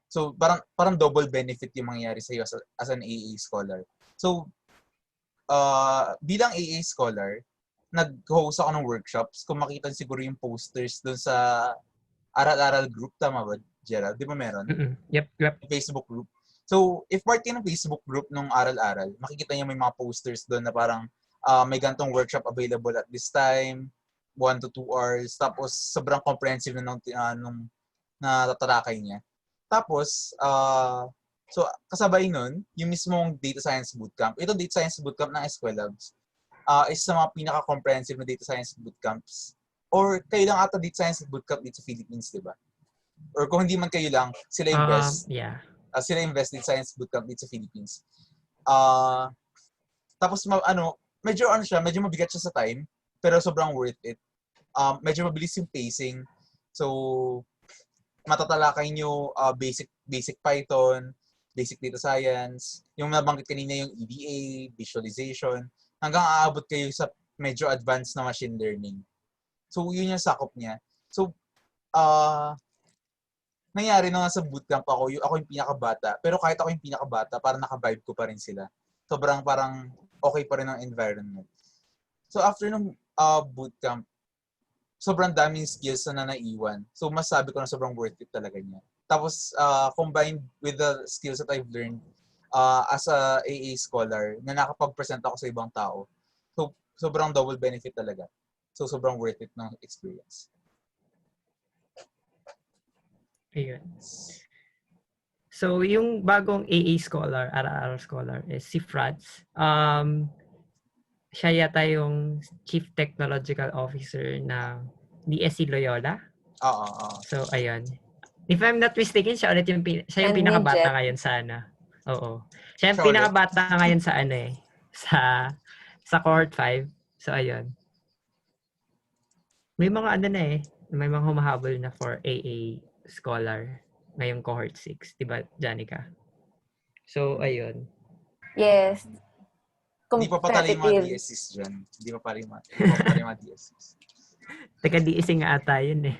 Speaker 6: So parang double benefit yung mangyayari sa iyo as an AA scholar. So bilang AA scholar, nag-host ako ng workshops. Kung makita siguro yung posters doon sa Aral-Aral group, tama ba, Gerald? Di ba meron?
Speaker 2: Yep.
Speaker 6: Facebook group. So, if part kayo ng Facebook group ng Aral-Aral, makikita niyo may mga posters doon na parang may gantong workshop available at this time, 1 to 2 hours. Tapos, sobrang comprehensive na nung natatalakay niya. Tapos, so kasabay nun, yung mismong data science bootcamp. Ito data science bootcamp ng Escolabs. Isa sa mga pinaka-comprehensive na data science bootcamps. Or kayo lang ata data science bootcamp dito sa Philippines, di ba? Or kung hindi man kayo lang, sila invest.
Speaker 2: Yeah.
Speaker 6: Sila invest data science bootcamp dito sa Philippines. Tapos medyo medyo mabigat siya sa time, pero sobrang worth it. Medyo mabilis yung pacing. So matatalakay nyo basic Python, basic data science, yung nabanggit kanina yung EDA, visualization, hanggang aabot kayo sa medyo advanced na machine learning. So yun yung sakop niya. So nangyari na nga sa bootcamp ako yung pinakabata. Pero kahit ako yung pinakabata, parang naka-vibe ko pa rin sila. Sobrang parang okay pa rin ang environment. So after ng bootcamp, sobrang daming skills na naiwan. So masabi ko na sobrang worth it talaga niya. Tapos combined with the skills that I've learned as a AA scholar na nakapag-present ako sa ibang tao. So sobrang double benefit talaga. So sobrang worth it ng experience.
Speaker 2: Ayun. So, yung bagong AA scholar, Aral-Aral scholar, is si Franz. Siya yata yung Chief Technological Officer ng DSC Loyola.
Speaker 6: Oo.
Speaker 2: So, ayun. If I'm not mistaken, siya ulit yung, siya yung
Speaker 1: And
Speaker 2: pinakabata
Speaker 1: midget.
Speaker 2: ngayon sa ano. Oo. Siya yung
Speaker 6: Siya ulit.
Speaker 2: pinakabata ngayon sa ano eh. Sa cohort 5. So, ayun. May mga ano na eh. May mga humahabol na for AA scholar ngayong cohort 6. Diba, Janica? So, ayun.
Speaker 1: Yes.
Speaker 6: Hindi pa patali yung mga
Speaker 1: Competitive.
Speaker 6: DSCs dyan. Hindi pa patali yung mga DSCs.
Speaker 2: Teka, DSC nga ata yun eh.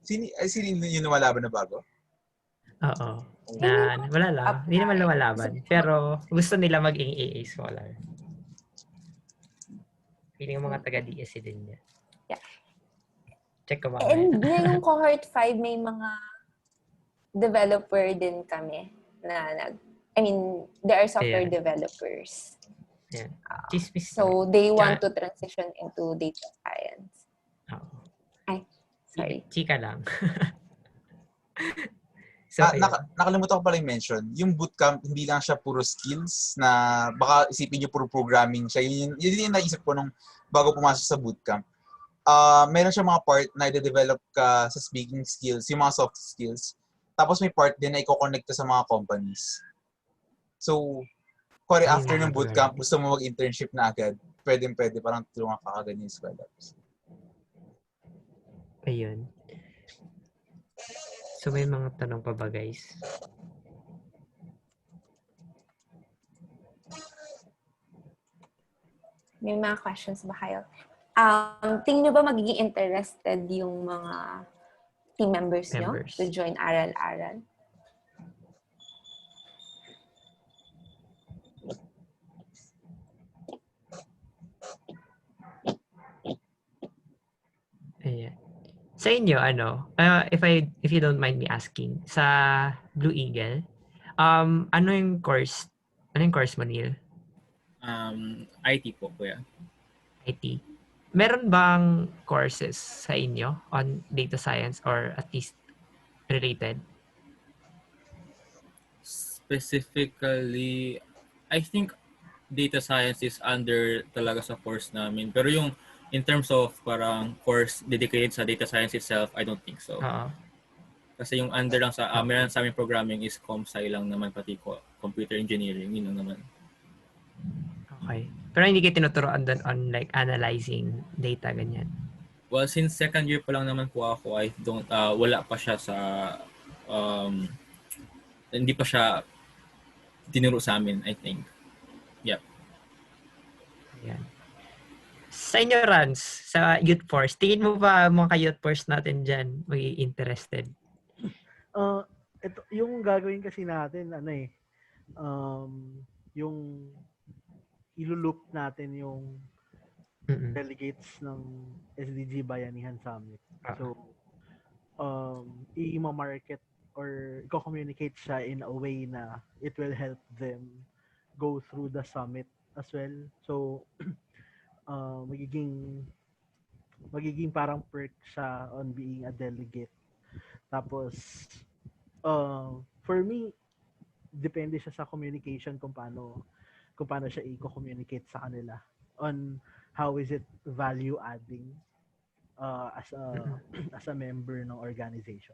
Speaker 6: Sino yung lumalaban na bago?
Speaker 2: Oo. Wala lang. Hindi naman lumalaban. Pero gusto nila maging AA scholar. Feeling yung mga taga-DSC din niya.
Speaker 1: Yeah.
Speaker 2: Check ko mamaya.
Speaker 1: And ngayong cohort 5, may mga developer din kami na there are software
Speaker 2: Ayan.
Speaker 1: developers.
Speaker 2: Ayan. Chismis
Speaker 1: So, they want to transition into data science.
Speaker 2: Oo.
Speaker 1: Ay, sorry.
Speaker 2: Chika lang. So,
Speaker 6: nakalimutan ko pala yung mention. Yung bootcamp, hindi lang siya puro skills na baka isipin nyo puro programming siya. Yun yung naisip ko nung bago pumasok sa bootcamp. Meron siya mga part na i-develop ka sa speaking skills, yung mga soft skills. Tapos may part din na i-connect ka sa mga companies. So, after ng bootcamp, gusto mo mag-internship na agad, pwede, parang tulungan ka agad yung eskwela.
Speaker 2: Ayun. So, may mga tanong pa ba, guys?
Speaker 1: May mga questions ba kayo? Tingin nyo ba magiging interested yung mga team members nyo to join Aral-Aral?
Speaker 2: Ayan. Sa inyo, if you don't mind me asking, sa Blue Eagle, ano yung course mo, Neil?
Speaker 3: IT po, kuya.
Speaker 2: IT. Meron bang courses sa inyo on data science or at least related?
Speaker 3: Specifically, I think data science is under talaga sa course namin. Pero yung in terms of parang course dedicated sa data science itself, I don't think so. Kasi yung under lang sa meron sa aming programming is ComSci lang naman, pati computer engineering, yun lang naman.
Speaker 2: Okay. Pero hindi kayo tinuturoan doon on like analyzing data, ganyan?
Speaker 3: Well, since second year pa lang naman po ako, I don't, wala pa siya sa, hindi pa siya tinuro sa amin, I think. Yep.
Speaker 2: Ayan. Sa inyo, Rans, sa Youth Force, tingin mo ba mga ka-Youth Force natin dyan interested?
Speaker 5: Ito, yung gagawin kasi natin, yung ilulup natin yung delegates ng SDG Bayanihan Summit. So, i-market or i-communicate siya in a way na it will help them go through the summit as well. So, magiging parang perk siya on being a delegate. Tapos, for me, depende siya sa communication kung paano siya i-communicate sa kanila on how is it value adding as a member ng organization.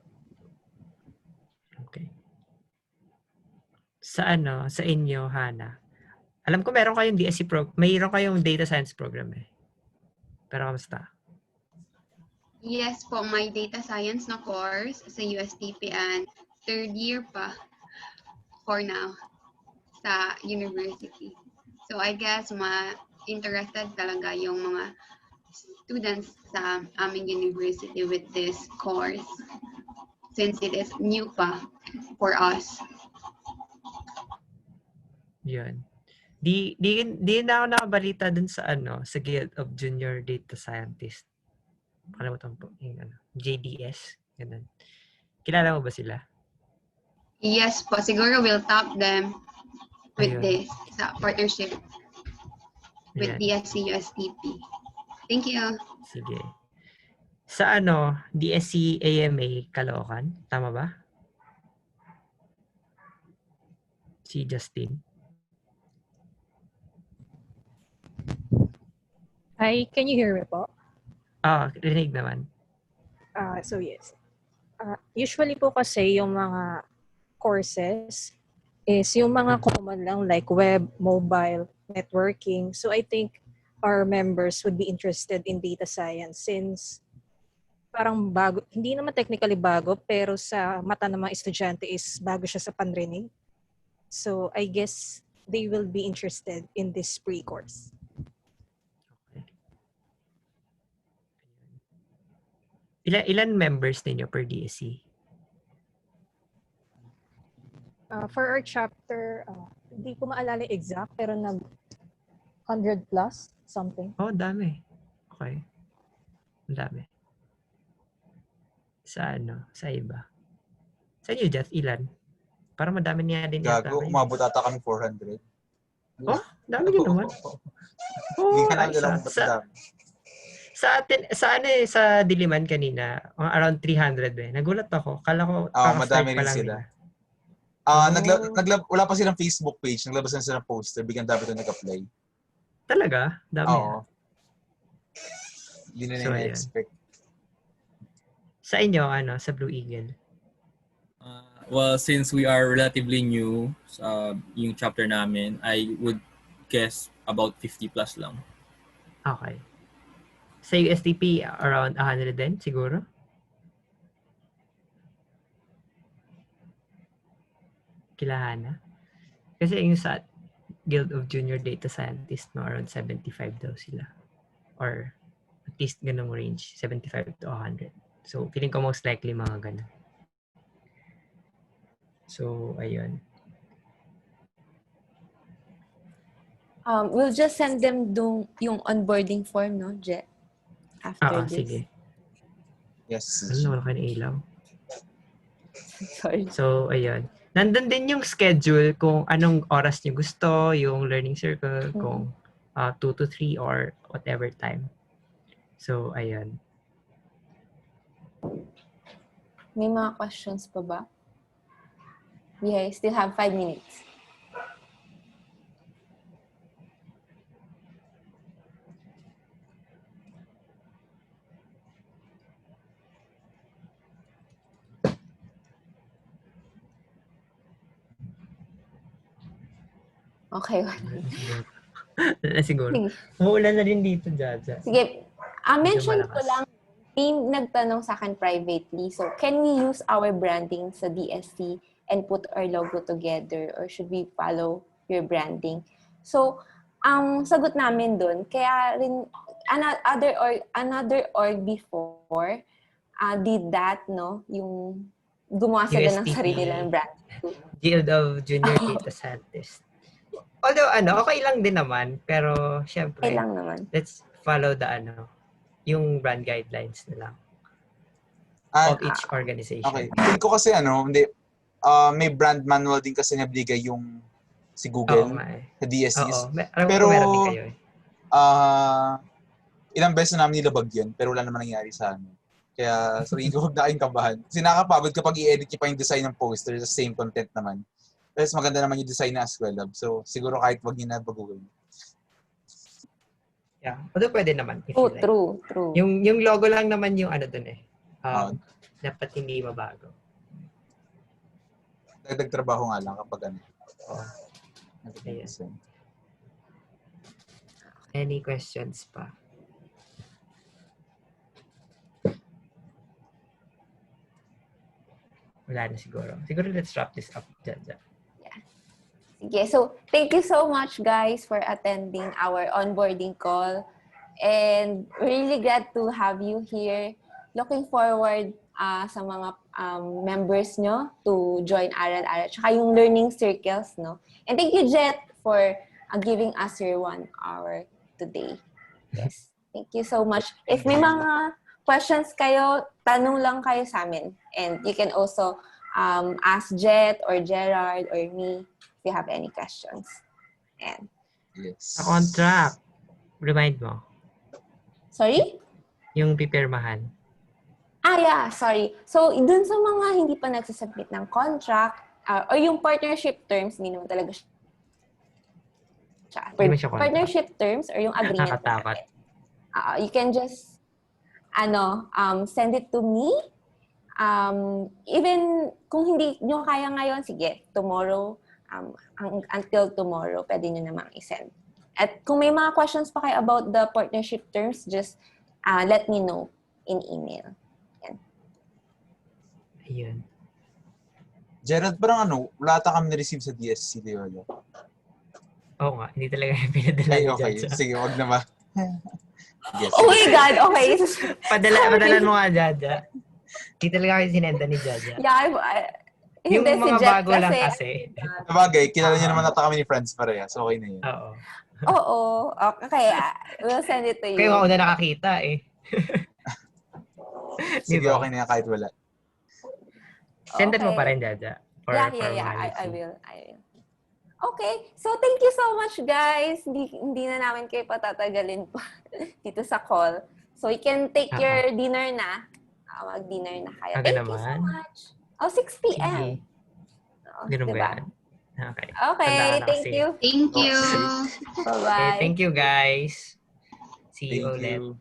Speaker 2: Okay. Sa inyo, Hana, Alam ko meron kayong mayroon kayong data science program eh. Pero kamusta?
Speaker 4: Yes po, may data science na course sa USTP and third year pa for now sa university. So I guess interested talaga yung mga students sa aming university with this course since it is new pa for us.
Speaker 2: Yun. Di na ako nakabalita dun sa sa Guild of Junior Data Scientist. Kalimutan po yung JDS. Ganun. Kilala mo ba sila?
Speaker 4: Yes po, siguro we'll top them with
Speaker 2: Ayun.
Speaker 4: this sa partnership with
Speaker 2: Ayan.
Speaker 4: DSC USTP. Thank you.
Speaker 2: Sige. Sa DSC AMA Caloocan, tama ba? Si Justin.
Speaker 7: Hi, can you hear me po?
Speaker 2: Rinig naman.
Speaker 7: So yes. Usually po kasi yung mga courses is yung mga common lang like web, mobile, networking. So I think our members would be interested in data science since parang bago, hindi naman technically bago, pero sa mata ng mga estudyante is bago siya sa panrinig. So I guess they will be interested in this pre-course.
Speaker 2: Ilan members ninyo per DSC?
Speaker 7: For our chapter, hindi ko maalala exact, pero 100 plus something.
Speaker 2: Oh, dami. Okay. Ang dami. Sa iba. Sa inyo, Jeff, ilan? Parang madami niya din yata.
Speaker 6: Gago, umabot ata kami 400.
Speaker 2: Oh, dami din naman.
Speaker 6: Hindi
Speaker 2: Oh,
Speaker 6: ka namin alam ba't dami.
Speaker 2: Sa atin, sa Diliman kanina, around 300 eh. Nagulat ako. Kala ko,
Speaker 6: madami rin sila. Wala pa silang Facebook page. Naglabas na sila ng poster. Bigyan dapat na nag-apply.
Speaker 2: Talaga? Dami.
Speaker 6: Oo. Hindi na na-expect.
Speaker 2: Sa inyo, sa Blue Eagle?
Speaker 3: Well, since we are relatively new sa yung chapter namin, I would guess about 50 plus lang.
Speaker 2: Okay. Sa USTP, around 100 din, siguro? Kilahana? Kasi yung sa Guild of Junior Data Scientists, around 75 daw sila. Or at least ganung range, 75 to 100. So, feeling ko most likely mga ganun. So, ayun.
Speaker 1: We'll just send them yung onboarding form, no, Je? After this.
Speaker 2: Sige.
Speaker 6: Yes.
Speaker 2: Wala kayo ng ilaw.
Speaker 1: Sorry.
Speaker 2: So, ayun. Nandun din yung schedule kung anong oras niyo gusto, yung learning circle, kung 2 to 3 or whatever time. So, ayun.
Speaker 1: May mga questions pa ba? We still have 5 minutes. Okay.
Speaker 2: Siguro. Umuulan na din dito, Jaja.
Speaker 1: Sige. Mention ko lang, team nagtanong sa akin privately. So, can we use our branding sa DSC and put our logo together? Or should we follow your branding? So, ang sagot namin dun, kaya rin, another org before did that, no? Yung gumawa sila ng sarili nilang brand.
Speaker 2: Guild of Junior Data Scientists. Although, okay lang din naman. Pero, syempre,
Speaker 1: Okay lang naman.
Speaker 2: let's follow the, yung brand guidelines nila of each organization.
Speaker 6: Okay. Feel ko kasi, hindi, may brand manual din kasi nabigay yung si Google sa DSCs.
Speaker 2: Pero, meron din kayo eh.
Speaker 6: Ilang beses na namin nilabag yun, pero wala naman nangyari sa amin. Kaya, sabihin ko, huwag na kayong kabahan. Kasi nakakapagod kapag i-edit nyo pa yung design ng poster sa same content naman. Tapos maganda naman yung design na as well. So, siguro kahit wag nyo na baguhin.
Speaker 2: Yeah. Although pwede naman.
Speaker 1: True.
Speaker 2: Yung logo lang naman yung dun eh. Dapat hindi mabago.
Speaker 6: Dagdag trabaho nga lang kapag
Speaker 2: Ayan. Any questions pa? Wala na siguro. Siguro let's wrap this up, Jaja.
Speaker 1: Sige, so thank you so much guys for attending our onboarding call. And really glad to have you here. Looking forward sa mga members nyo to join Aral-Aral. Tsaka yung learning circles, no? And thank you, Jet, for giving us your 1 hour today. Yes. Thank you so much. If may mga questions kayo, tanong lang kayo sa amin. And you can also ask Jet or Gerard or me if you have any questions. And
Speaker 6: Yes.
Speaker 2: Sa contract, remind mo,
Speaker 1: sorry?
Speaker 2: yung pipirmahan.
Speaker 1: Yeah, sorry. So, dun sa mga hindi pa nagsasubmit ng contract or yung partnership terms, hindi naman talaga siya.
Speaker 2: Hindi mo siya contract.
Speaker 1: Partnership terms or yung agreement
Speaker 2: Nakakatakot.
Speaker 1: natin. You can just send it to me. Even kung hindi nyo kaya ngayon, sige, tomorrow, until tomorrow, pwede nyo namang isend. At kung may mga questions pa kayo about the partnership terms, just let me know in email. Yan.
Speaker 2: Ayun.
Speaker 6: Gerald, parang wala ata kami na-receive sa DSC, di ba?
Speaker 2: Oo nga, hindi talaga pinadala
Speaker 6: Ay,
Speaker 2: ni
Speaker 6: okay.
Speaker 2: Jaja.
Speaker 6: Sige, wag na ba? Yes,
Speaker 1: Oh my God, okay.
Speaker 2: Padalan mo nga, Jaja. Hindi talaga kayo sinenda ni Jaja.
Speaker 1: Yeah,
Speaker 2: Yung
Speaker 1: hindi, si
Speaker 2: mga
Speaker 1: Jet
Speaker 2: bago lang kasi.
Speaker 6: Sabagay, kilala niyo naman ata kami ni friends parehas. So, okay na yun.
Speaker 2: Oo.
Speaker 1: Oo. Okay, we'll send it to you.
Speaker 2: Kayo nga una nakakita eh.
Speaker 6: Sige,
Speaker 2: Diba?
Speaker 6: okay na yan kahit wala.
Speaker 2: Sendan mo
Speaker 1: Okay.
Speaker 2: pa rin, Jaja. For
Speaker 1: Yeah.
Speaker 2: formality.
Speaker 1: I will. Okay. So, thank you so much, guys. Hindi na namin kayo patatagalin pa dito sa call. So, you can take your dinner na. Mag-dinner na kayo.
Speaker 2: Aga
Speaker 1: Thank
Speaker 2: naman.
Speaker 1: you so much. 6 p.m.
Speaker 2: Sige. Ganun ba
Speaker 1: Diba?
Speaker 2: yan? Okay.
Speaker 1: Okay,
Speaker 2: Tandaan na
Speaker 1: thank
Speaker 2: kasi.
Speaker 1: you.
Speaker 4: Thank you.
Speaker 2: Okay,
Speaker 1: Bye-bye.
Speaker 2: thank you guys. See you
Speaker 6: Thank
Speaker 2: ulit.
Speaker 6: you.